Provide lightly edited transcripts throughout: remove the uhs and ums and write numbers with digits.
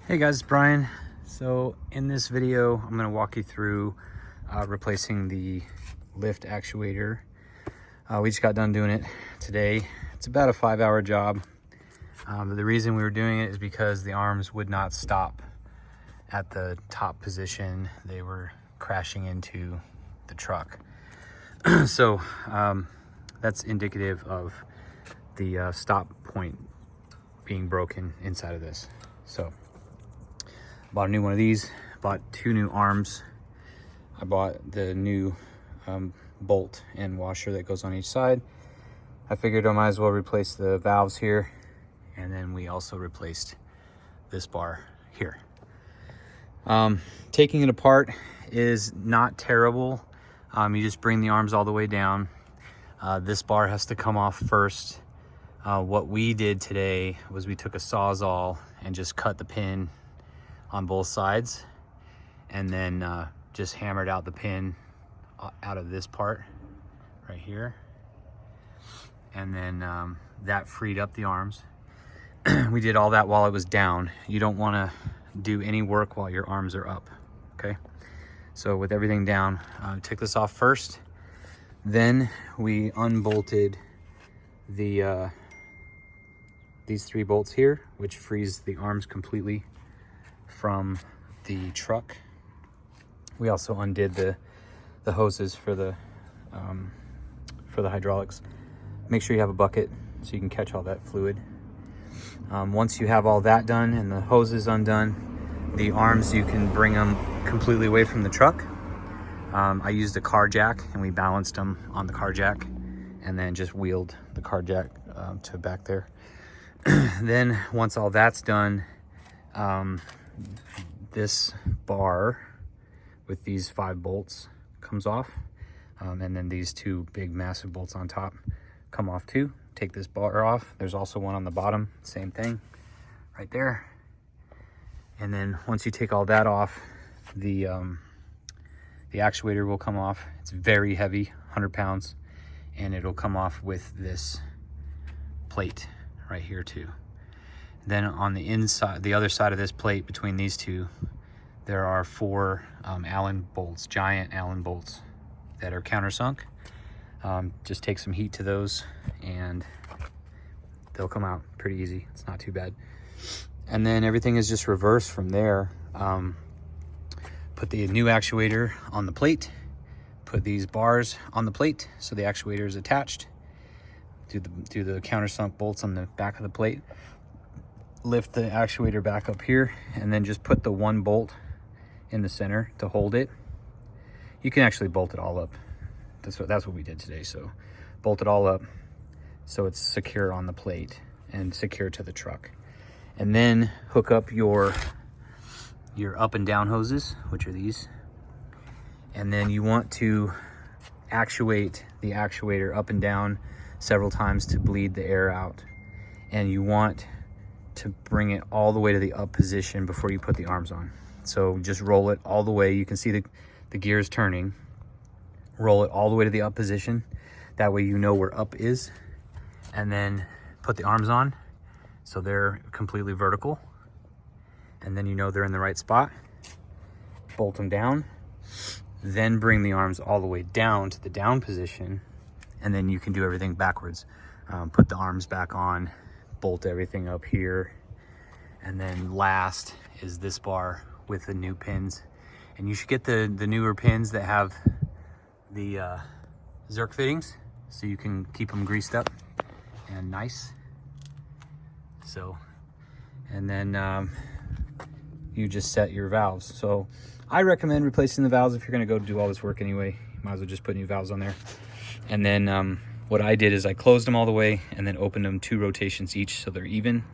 Hey guys, it's Brian. So in this video, I'm going to walk you through replacing the lift actuator. We just got done doing it today. It's about a 5-hour job. But the reason we were doing it is because the arms would not stop at the top position. They were crashing into the truck. So that's indicative of the stop point being broken inside of this. So bought a new one of these, bought 2 new arms. I bought the new bolt and washer that goes on each side. I figured I might as well replace the valves here, and then we also replaced this bar here. Taking it apart is not terrible. You just bring the arms all the way down. This bar has to come off first. What we did today was we took a Sawzall and just cut the pin on both sides, and then just hammered out the pin out of this part right here, and then that freed up the arms. We did all that while it was down. You don't want to do any work while your arms are up, okay? So with everything down, take this off first, then we unbolted the these 3 bolts here, which frees the arms completely from the truck. We also undid the hoses for the hydraulics. Make sure you have a bucket so you can catch all that fluid. Once you have all that done and the hoses undone, the arms, you can bring them completely away from the truck. I used a car jack and we balanced them on the car jack and then just wheeled the car jack to back there. Then once all that's done, this bar with these 5 bolts comes off, and then these 2 big massive bolts on top come off too. Take this bar off. There's also one on the bottom, same thing right there. And then once you take all that off, the actuator will come off. It's very heavy, 100 pounds, and it'll come off with this plate right here too. Then on the inside, the other side of this plate between these 2, there are 4 Allen bolts, giant Allen bolts that are countersunk. Just take some heat to those and they'll come out pretty easy. It's not too bad. And then everything is just reversed from there. Put the new actuator on the plate, put these bars on the plate so the actuator is attached. Do the countersunk bolts on the back of the plate. Lift the actuator back up here, and then just put the 1 bolt in the center to hold it. You can actually bolt it all up. That's what we did today. So bolt it all up so it's secure on the plate and secure to the truck. And then hook up your up and down hoses, which are these. And then you want to actuate the actuator up and down several times to bleed the air out. And you want to bring it all the way to the up position before you put the arms on. So just roll it all the way. You can see the gears turning. Roll it all the way to the up position. That way you know where up is. And then put the arms on so they're completely vertical. And then you know they're in the right spot. Bolt them down. Then bring the arms all the way down to the down position. And then you can do everything backwards. Put the arms back on, bolt everything up here, and then last is this bar with the new pins. And you should get the newer pins that have the Zerk fittings so you can keep them greased up and nice. So, and then you just set your valves. So I recommend replacing the valves if you're going to go do all this work anyway. Might as well just put new valves on there. And then what I did is I closed them all the way and then opened them 2 rotations each so they're even.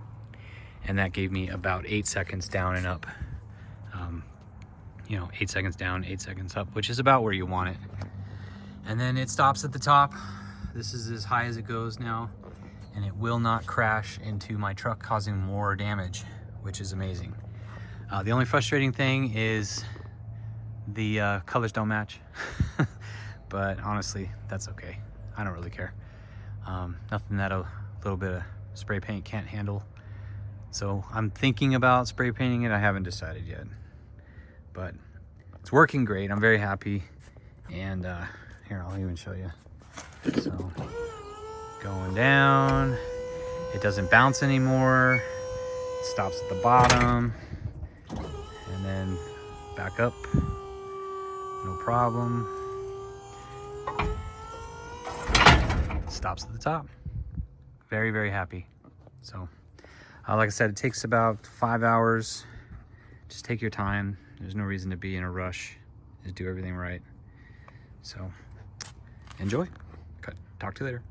And that gave me about 8 seconds down and up. 8 seconds down, 8 seconds up, which is about where you want it. And then it stops at the top. This is as high as it goes now. And it will not crash into my truck, causing more damage, which is amazing. The only frustrating thing is the colors don't match. But honestly, that's okay. I don't really care. Nothing that a little bit of spray paint can't handle. So I'm thinking about spray painting it. I haven't decided yet, but it's working great. I'm very happy. And here, I'll even show you. So going down, it doesn't bounce anymore. It stops at the bottom and then back up, no problem. Stops at the top. Very, very happy. So like I said, it takes about 5 hours. Just take your time. There's no reason to be in a rush. Just do everything right. So enjoy. Talk to you later.